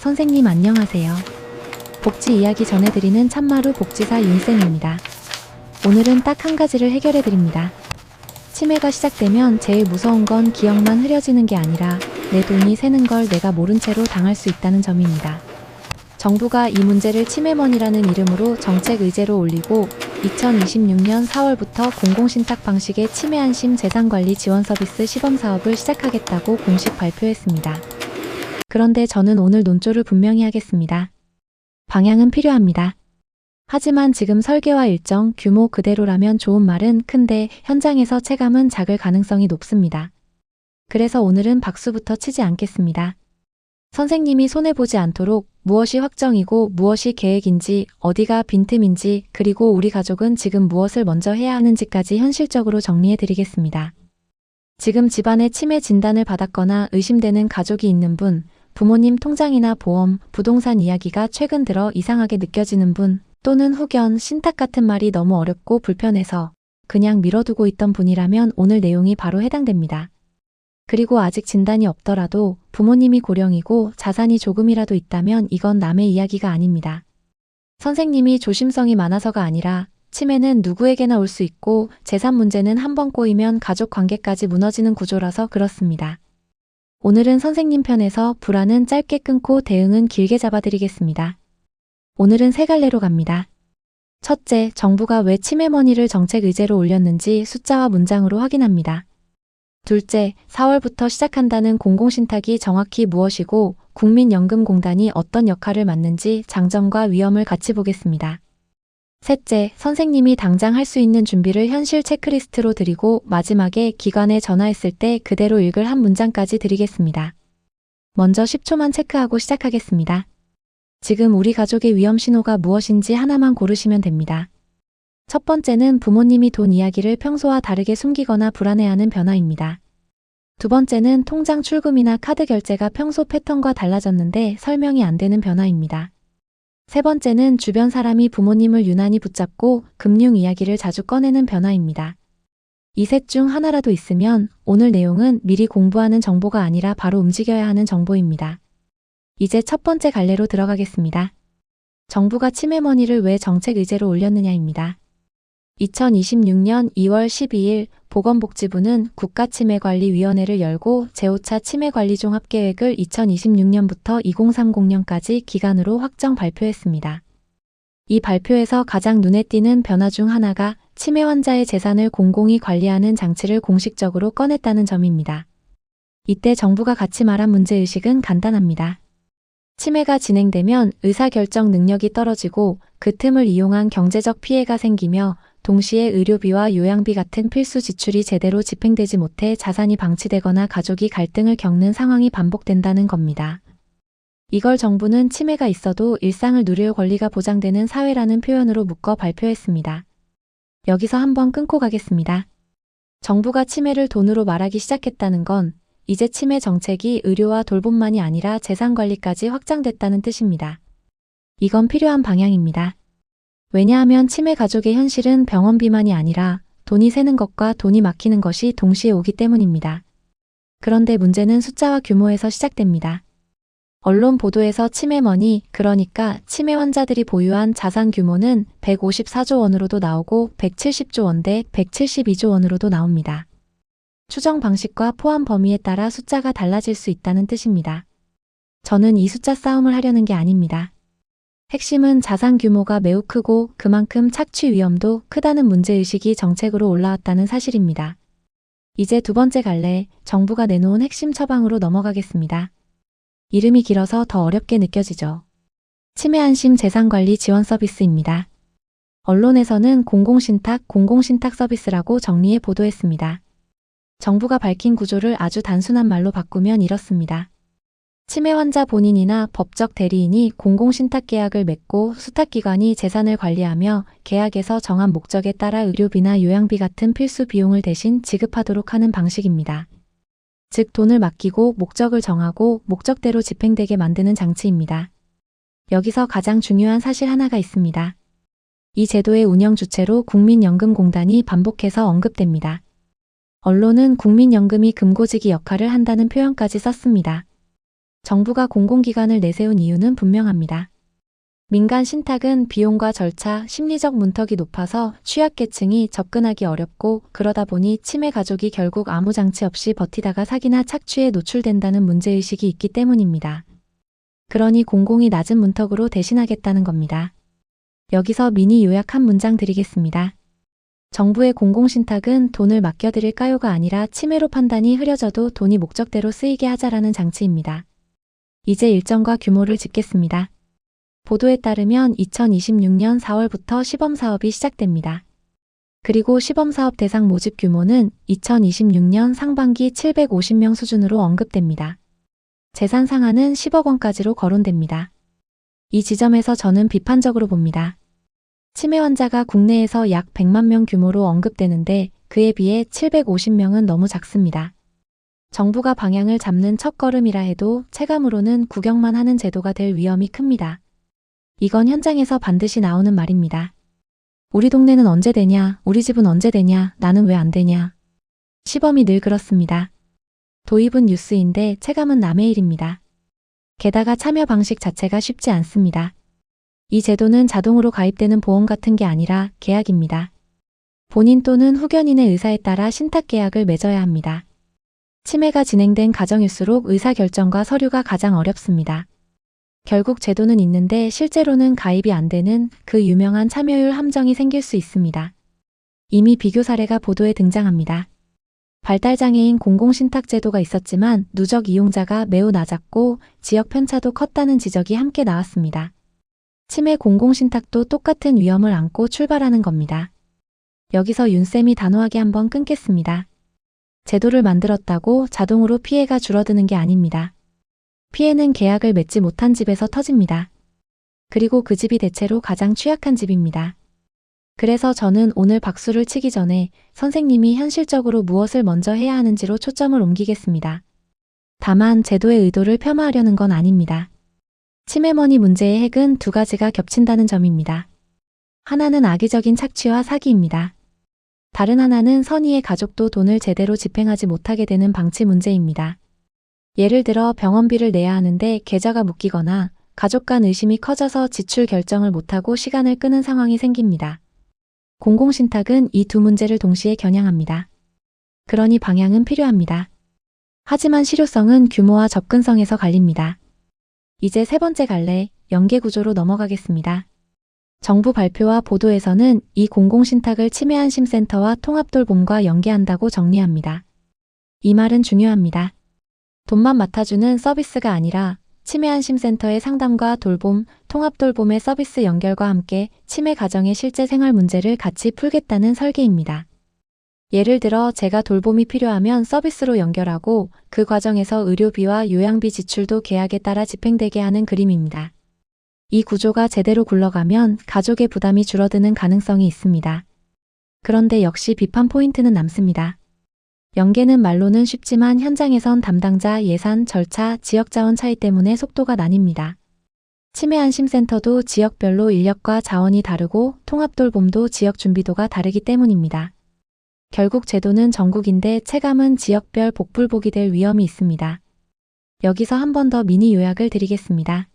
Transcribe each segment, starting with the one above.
선생님 안녕하세요. 복지 이야기 전해드리는 참마루 복지사 윤쌤입니다. 오늘은 딱 한 가지를 해결해드립니다. 치매가 시작되면 제일 무서운 건 기억만 흐려지는 게 아니라 내 돈이 새는 걸 내가 모른 채로 당할 수 있다는 점입니다. 정부가 이 문제를 치매머니라는 이름으로 정책 의제로 올리고 2026년 4월부터 공공신탁 방식의 치매안심 재산관리 지원 서비스 시범사업을 시작하겠다고 공식 발표했습니다. 그런데 저는 오늘 논조를 분명히 하겠습니다. 방향은 필요합니다. 하지만 지금 설계와 일정, 규모 그대로라면 좋은 말은 큰데 현장에서 체감은 작을 가능성이 높습니다. 그래서 오늘은 박수부터 치지 않겠습니다. 선생님이 손해보지 않도록 무엇이 확정이고 무엇이 계획인지, 어디가 빈틈인지, 그리고 우리 가족은 지금 무엇을 먼저 해야 하는지까지 현실적으로 정리해드리겠습니다. 지금 집안에 치매 진단을 받았거나 의심되는 가족이 있는 분, 부모님 통장이나 보험, 부동산 이야기가 최근 들어 이상하게 느껴지는 분, 또는 후견, 신탁 같은 말이 너무 어렵고 불편해서 그냥 미뤄두고 있던 분이라면 오늘 내용이 바로 해당됩니다. 그리고 아직 진단이 없더라도 부모님이 고령이고 자산이 조금이라도 있다면 이건 남의 이야기가 아닙니다. 선생님이 조심성이 많아서가 아니라 치매는 누구에게나 올 수 있고 재산 문제는 한번 꼬이면 가족 관계까지 무너지는 구조라서 그렇습니다. 오늘은 선생님 편에서 불안은 짧게 끊고 대응은 길게 잡아드리겠습니다. 오늘은 세 갈래로 갑니다. 첫째, 정부가 왜 치매머니를 정책 의제로 올렸는지 숫자와 문장으로 확인합니다. 둘째, 4월부터 시작한다는 공공신탁이 정확히 무엇이고 국민연금공단이 어떤 역할을 맡는지 장점과 위험을 같이 보겠습니다. 셋째, 선생님이 당장 할 수 있는 준비를 현실 체크리스트로 드리고 마지막에 기관에 전화했을 때 그대로 읽을 한 문장까지 드리겠습니다. 먼저 10초만 체크하고 시작하겠습니다. 지금 우리 가족의 위험 신호가 무엇인지 하나만 고르시면 됩니다. 첫 번째는 부모님이 돈 이야기를 평소와 다르게 숨기거나 불안해하는 변화입니다. 두 번째는 통장 출금이나 카드 결제가 평소 패턴과 달라졌는데 설명이 안 되는 변화입니다. 세 번째는 주변 사람이 부모님을 유난히 붙잡고 금융 이야기를 자주 꺼내는 변화입니다. 이 셋 중 하나라도 있으면 오늘 내용은 미리 공부하는 정보가 아니라 바로 움직여야 하는 정보입니다. 이제 첫 번째 갈래로 들어가겠습니다. 정부가 치매머니를 왜 정책 의제로 올렸느냐입니다. 2026년 2월 12일 보건복지부는 국가치매관리위원회를 열고 제5차 치매관리종합계획을 2026년부터 2030년까지 기간으로 확정 발표했습니다. 이 발표에서 가장 눈에 띄는 변화 중 하나가 치매 환자의 재산을 공공이 관리하는 장치를 공식적으로 꺼냈다는 점입니다. 이때 정부가 같이 말한 문제의식은 간단합니다. 치매가 진행되면 의사결정 능력이 떨어지고 그 틈을 이용한 경제적 피해가 생기며 동시에 의료비와 요양비 같은 필수 지출이 제대로 집행되지 못해 자산이 방치되거나 가족이 갈등을 겪는 상황이 반복된다는 겁니다. 이걸 정부는 치매가 있어도 일상을 누릴 권리가 보장되는 사회라는 표현으로 묶어 발표했습니다. 여기서 한번 끊고 가겠습니다. 정부가 치매를 돈으로 말하기 시작했다는 건 이제 치매 정책이 의료와 돌봄만이 아니라 재산관리까지 확장됐다는 뜻입니다. 이건 필요한 방향입니다. 왜냐하면 치매 가족의 현실은 병원비만이 아니라 돈이 새는 것과 돈이 막히는 것이 동시에 오기 때문입니다. 그런데 문제는 숫자와 규모에서 시작됩니다. 언론 보도에서 치매머니, 그러니까 치매 환자들이 보유한 자산 규모는 154조 원으로도 나오고 170조 원 대 172조 원으로도 나옵니다. 추정 방식과 포함 범위에 따라 숫자가 달라질 수 있다는 뜻입니다. 저는 이 숫자 싸움을 하려는 게 아닙니다. 핵심은 자산 규모가 매우 크고 그만큼 착취 위험도 크다는 문제의식이 정책으로 올라왔다는 사실입니다. 이제 두 번째 갈래, 정부가 내놓은 핵심 처방으로 넘어가겠습니다. 이름이 길어서 더 어렵게 느껴지죠. 치매안심 재산관리 지원 서비스입니다. 언론에서는 공공신탁 서비스라고 정리해 보도했습니다. 정부가 밝힌 구조를 아주 단순한 말로 바꾸면 이렇습니다. 치매 환자 본인이나 법적 대리인이 공공신탁 계약을 맺고 수탁기관이 재산을 관리하며 계약에서 정한 목적에 따라 의료비나 요양비 같은 필수 비용을 대신 지급하도록 하는 방식입니다. 즉 돈을 맡기고 목적을 정하고 목적대로 집행되게 만드는 장치입니다. 여기서 가장 중요한 사실 하나가 있습니다. 이 제도의 운영 주체로 국민연금공단이 반복해서 언급됩니다. 언론은 국민연금이 금고지기 역할을 한다는 표현까지 썼습니다. 정부가 공공기관을 내세운 이유는 분명합니다. 민간 신탁은 비용과 절차, 심리적 문턱이 높아서 취약계층이 접근하기 어렵고 그러다 보니 치매 가족이 결국 아무 장치 없이 버티다가 사기나 착취에 노출된다는 문제의식이 있기 때문입니다. 그러니 공공이 낮은 문턱으로 대신하겠다는 겁니다. 여기서 미니 요약 한 문장 드리겠습니다. 정부의 공공신탁은 돈을 맡겨드릴까요가 아니라 치매로 판단이 흐려져도 돈이 목적대로 쓰이게 하자라는 장치입니다. 이제 일정과 규모를 짚겠습니다. 보도에 따르면 2026년 4월부터 시범사업이 시작됩니다. 그리고 시범사업 대상 모집 규모는 2026년 상반기 750명 수준으로 언급됩니다. 재산 상한은 10억 원까지로 거론됩니다. 이 지점에서 저는 비판적으로 봅니다. 치매 환자가 국내에서 약 100만 명 규모로 언급되는데 그에 비해 750명은 너무 작습니다. 정부가 방향을 잡는 첫걸음이라 해도 체감으로는 구경만 하는 제도가 될 위험이 큽니다. 이건 현장에서 반드시 나오는 말입니다. 우리 동네는 언제 되냐, 우리 집은 언제 되냐, 나는 왜 안 되냐. 시범이 늘 그렇습니다. 도입은 뉴스인데 체감은 남의 일입니다. 게다가 참여 방식 자체가 쉽지 않습니다. 이 제도는 자동으로 가입되는 보험 같은 게 아니라 계약입니다. 본인 또는 후견인의 의사에 따라 신탁 계약을 맺어야 합니다. 치매가 진행된 가정일수록 의사결정과 서류가 가장 어렵습니다. 결국 제도는 있는데 실제로는 가입이 안 되는 그 유명한 참여율 함정이 생길 수 있습니다. 이미 비교 사례가 보도에 등장합니다. 발달장애인 공공신탁제도가 있었지만 누적 이용자가 매우 낮았고 지역 편차도 컸다는 지적이 함께 나왔습니다. 치매 공공신탁도 똑같은 위험을 안고 출발하는 겁니다. 여기서 윤쌤이 단호하게 한번 끊겠습니다. 제도를 만들었다고 자동으로 피해가 줄어드는 게 아닙니다. 피해는 계약을 맺지 못한 집에서 터집니다. 그리고 그 집이 대체로 가장 취약한 집입니다. 그래서 저는 오늘 박수를 치기 전에 선생님이 현실적으로 무엇을 먼저 해야 하는지로 초점을 옮기겠습니다. 다만 제도의 의도를 폄하하려는 건 아닙니다. 치매머니 문제의 핵은 두 가지가 겹친다는 점입니다. 하나는 악의적인 착취와 사기입니다. 다른 하나는 선의의 가족도 돈을 제대로 집행하지 못하게 되는 방치 문제입니다. 예를 들어 병원비를 내야 하는데 계좌가 묶이거나 가족 간 의심이 커져서 지출 결정을 못하고 시간을 끄는 상황이 생깁니다. 공공신탁은 이 두 문제를 동시에 겨냥합니다. 그러니 방향은 필요합니다. 하지만 실효성은 규모와 접근성에서 갈립니다. 이제 세 번째 갈래, 연계구조로 넘어가겠습니다. 정부 발표와 보도에서는 이 공공신탁을 치매안심센터와 통합돌봄과 연계한다고 정리합니다. 이 말은 중요합니다. 돈만 맡아주는 서비스가 아니라 치매안심센터의 상담과 돌봄, 통합돌봄의 서비스 연결과 함께 치매 가정의 실제 생활 문제를 같이 풀겠다는 설계입니다. 예를 들어 제가 돌봄이 필요하면 서비스로 연결하고 그 과정에서 의료비와 요양비 지출도 계약에 따라 집행되게 하는 그림입니다. 이 구조가 제대로 굴러가면 가족의 부담이 줄어드는 가능성이 있습니다. 그런데 역시 비판 포인트는 남습니다. 연계는 말로는 쉽지만 현장에선 담당자, 예산, 절차, 지역자원 차이 때문에 속도가 나뉩니다. 치매안심센터도 지역별로 인력과 자원이 다르고 통합돌봄도 지역 준비도가 다르기 때문입니다. 결국 제도는 전국인데 체감은 지역별 복불복이 될 위험이 있습니다. 여기서 한 번 더 미니 요약을 드리겠습니다.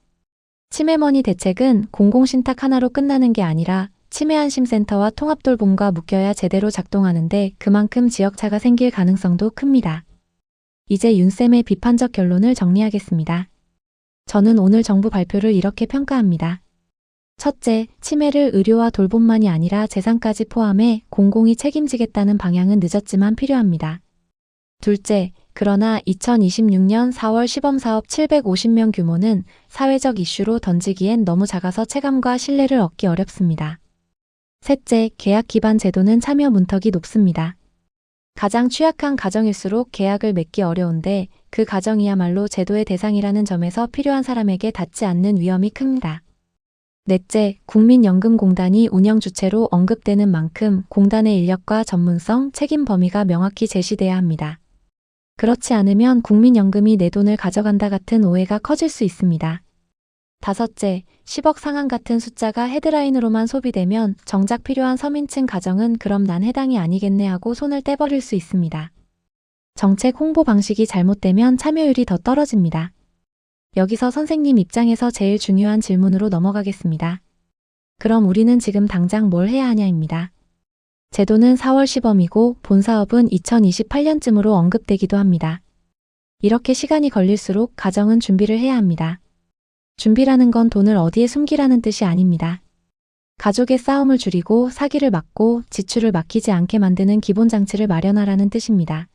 치매머니 대책은 공공신탁 하나로 끝나는 게 아니라 치매안심센터와 통합돌봄과 묶여야 제대로 작동하는데 그만큼 지역차가 생길 가능성도 큽니다. 이제 윤쌤의 비판적 결론을 정리하겠습니다. 저는 오늘 정부 발표를 이렇게 평가합니다. 첫째, 치매를 의료와 돌봄만이 아니라 재산까지 포함해 공공이 책임지겠다는 방향은 늦었지만 필요합니다. 둘째, 그러나 2026년 4월 시범사업 750명 규모는 사회적 이슈로 던지기엔 너무 작아서 체감과 신뢰를 얻기 어렵습니다. 셋째, 계약 기반 제도는 참여 문턱이 높습니다. 가장 취약한 가정일수록 계약을 맺기 어려운데 그 가정이야말로 제도의 대상이라는 점에서 필요한 사람에게 닿지 않는 위험이 큽니다. 넷째, 국민연금공단이 운영 주체로 언급되는 만큼 공단의 인력과 전문성, 책임 범위가 명확히 제시돼야 합니다. 그렇지 않으면 국민연금이 내 돈을 가져간다 같은 오해가 커질 수 있습니다. 다섯째, 10억 상한 같은 숫자가 헤드라인으로만 소비되면 정작 필요한 서민층 가정은 그럼 난 해당이 아니겠네 하고 손을 떼버릴 수 있습니다. 정책 홍보 방식이 잘못되면 참여율이 더 떨어집니다. 여기서 선생님 입장에서 제일 중요한 질문으로 넘어가겠습니다. 그럼 우리는 지금 당장 뭘 해야 하냐입니다. 제도는 4월 시범이고 본 사업은 2028년쯤으로 언급되기도 합니다. 이렇게 시간이 걸릴수록 가정은 준비를 해야 합니다. 준비라는 건 돈을 어디에 숨기라는 뜻이 아닙니다. 가족의 싸움을 줄이고 사기를 막고 지출을 막히지 않게 만드는 기본 장치를 마련하라는 뜻입니다.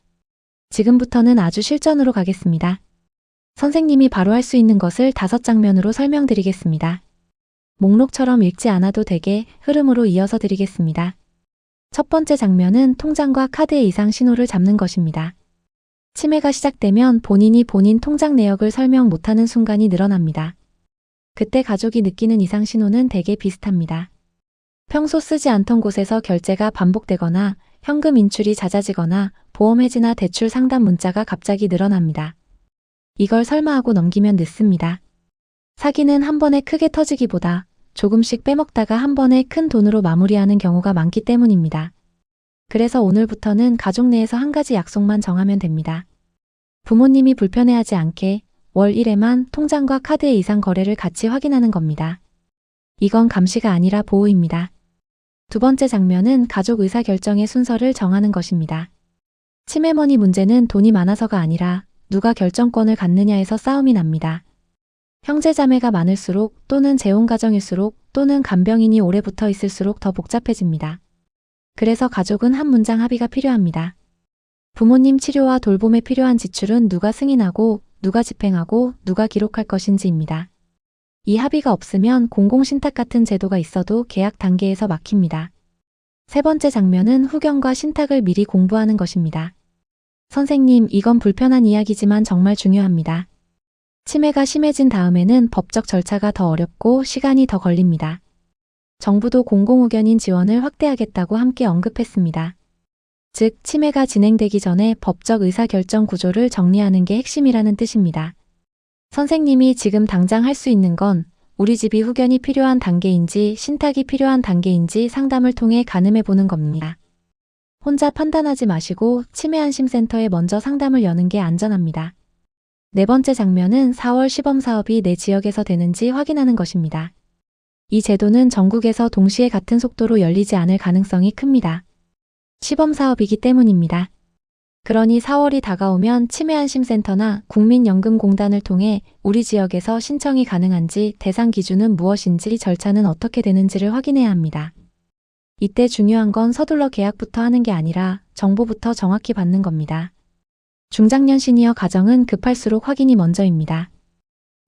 지금부터는 아주 실전으로 가겠습니다. 선생님이 바로 할 수 있는 것을 5장면으로 설명드리겠습니다. 목록처럼 읽지 않아도 되게 흐름으로 이어서 드리겠습니다. 첫 번째 장면은 통장과 카드의 이상 신호를 잡는 것입니다. 치매가 시작되면 본인이 본인 통장 내역을 설명 못하는 순간이 늘어납니다. 그때 가족이 느끼는 이상 신호는 대개 비슷합니다. 평소 쓰지 않던 곳에서 결제가 반복되거나 현금 인출이 잦아지거나 보험 해지나 대출 상담 문자가 갑자기 늘어납니다. 이걸 설마 하고 넘기면 늦습니다. 사기는 한 번에 크게 터지기보다 조금씩 빼먹다가 한 번에 큰 돈으로 마무리하는 경우가 많기 때문입니다. 그래서 오늘부터는 가족 내에서 한 가지 약속만 정하면 됩니다. 부모님이 불편해하지 않게 월 1회만 통장과 카드의 이상 거래를 같이 확인하는 겁니다. 이건 감시가 아니라 보호입니다. 두 번째 장면은 가족 의사결정의 순서를 정하는 것입니다. 치매머니 문제는 돈이 많아서가 아니라 누가 결정권을 갖느냐에서 싸움이 납니다. 형제자매가 많을수록 또는 재혼가정일수록 또는 간병인이 오래 붙어 있을수록 더 복잡해집니다. 그래서 가족은 한 문장 합의가 필요합니다. 부모님 치료와 돌봄에 필요한 지출은 누가 승인하고 누가 집행하고 누가 기록할 것인지입니다. 이 합의가 없으면 공공신탁 같은 제도가 있어도 계약 단계에서 막힙니다. 세 번째 장면은 후견과 신탁을 미리 공부하는 것입니다. 선생님, 이건 불편한 이야기지만 정말 중요합니다. 치매가 심해진 다음에는 법적 절차가 더 어렵고 시간이 더 걸립니다. 정부도 공공후견인 지원을 확대하겠다고 함께 언급했습니다. 즉, 치매가 진행되기 전에 법적 의사결정 구조를 정리하는 게 핵심이라는 뜻입니다. 선생님이 지금 당장 할 수 있는 건 우리 집이 후견이 필요한 단계인지 신탁이 필요한 단계인지 상담을 통해 가늠해 보는 겁니다. 혼자 판단하지 마시고 치매안심센터에 먼저 상담을 여는 게 안전합니다. 네 번째 장면은 4월 시범 사업이 내 지역에서 되는지 확인하는 것입니다. 이 제도는 전국에서 동시에 같은 속도로 열리지 않을 가능성이 큽니다. 시범 사업이기 때문입니다. 그러니 4월이 다가오면 치매안심센터나 국민연금공단을 통해 우리 지역에서 신청이 가능한지, 대상 기준은 무엇인지, 절차는 어떻게 되는지를 확인해야 합니다. 이때 중요한 건 서둘러 계약부터 하는 게 아니라 정보부터 정확히 받는 겁니다. 중장년 시니어 가정은 급할수록 확인이 먼저입니다.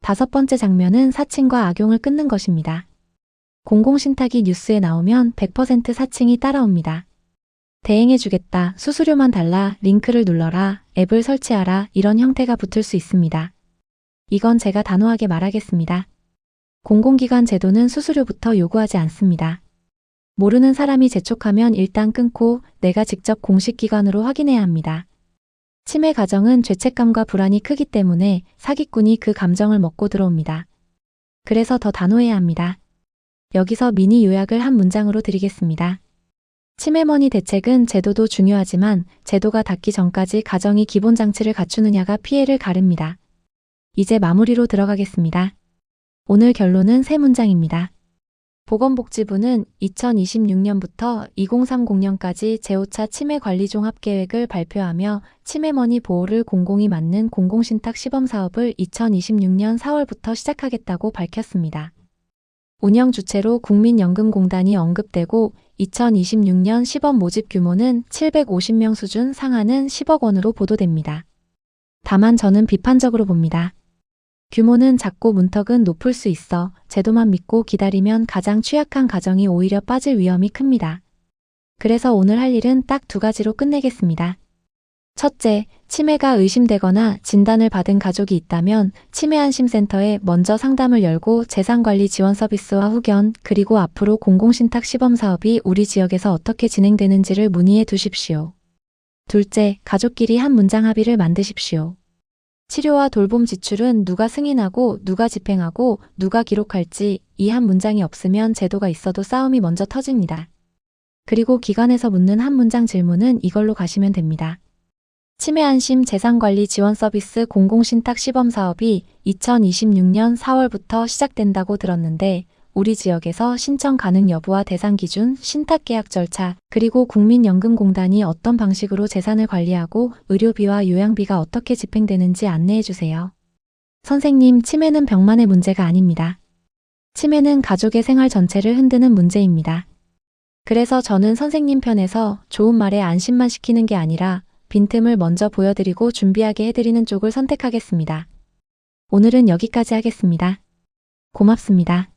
다섯 번째 장면은 사칭과 악용을 끊는 것입니다. 공공신탁이 뉴스에 나오면 100% 사칭이 따라옵니다. 대행해주겠다, 수수료만 달라, 링크를 눌러라, 앱을 설치하라 이런 형태가 붙을 수 있습니다. 이건 제가 단호하게 말하겠습니다. 공공기관 제도는 수수료부터 요구하지 않습니다. 모르는 사람이 재촉하면 일단 끊고 내가 직접 공식 기관으로 확인해야 합니다. 치매 가정은 죄책감과 불안이 크기 때문에 사기꾼이 그 감정을 먹고 들어옵니다. 그래서 더 단호해야 합니다. 여기서 미니 요약을 한 문장으로 드리겠습니다. 치매머니 대책은 제도도 중요하지만 제도가 닿기 전까지 가정이 기본 장치를 갖추느냐가 피해를 가릅니다. 이제 마무리로 들어가겠습니다. 오늘 결론은 3문장입니다. 보건복지부는 2026년부터 2030년까지 제5차 치매관리종합계획을 발표하며 치매머니 보호를 공공이 맡는 공공신탁 시범사업을 2026년 4월부터 시작하겠다고 밝혔습니다. 운영 주체로 국민연금공단이 언급되고 2026년 시범 모집 규모는 750명 수준, 상한은 10억 원으로 보도됩니다. 다만 저는 비판적으로 봅니다. 규모는 작고 문턱은 높을 수 있어 제도만 믿고 기다리면 가장 취약한 가정이 오히려 빠질 위험이 큽니다. 그래서 오늘 할 일은 딱 2가지로 끝내겠습니다. 첫째, 치매가 의심되거나 진단을 받은 가족이 있다면 치매안심센터에 먼저 상담을 열고 재산관리 지원 서비스와 후견, 그리고 앞으로 공공신탁 시범사업이 우리 지역에서 어떻게 진행되는지를 문의해 두십시오. 둘째, 가족끼리 한 문장 합의를 만드십시오. 치료와 돌봄 지출은 누가 승인하고 누가 집행하고 누가 기록할지 이 한 문장이 없으면 제도가 있어도 싸움이 먼저 터집니다. 그리고 기관에서 묻는 한 문장 질문은 이걸로 가시면 됩니다. 치매안심 재산관리 지원 서비스 공공신탁 시범사업이 2026년 4월부터 시작된다고 들었는데 우리 지역에서 신청 가능 여부와 대상 기준, 신탁계약 절차, 그리고 국민연금공단이 어떤 방식으로 재산을 관리하고 의료비와 요양비가 어떻게 집행되는지 안내해 주세요. 선생님, 치매는 병만의 문제가 아닙니다. 치매는 가족의 생활 전체를 흔드는 문제입니다. 그래서 저는 선생님 편에서 좋은 말에 안심만 시키는 게 아니라 빈틈을 먼저 보여드리고 준비하게 해드리는 쪽을 선택하겠습니다. 오늘은 여기까지 하겠습니다. 고맙습니다.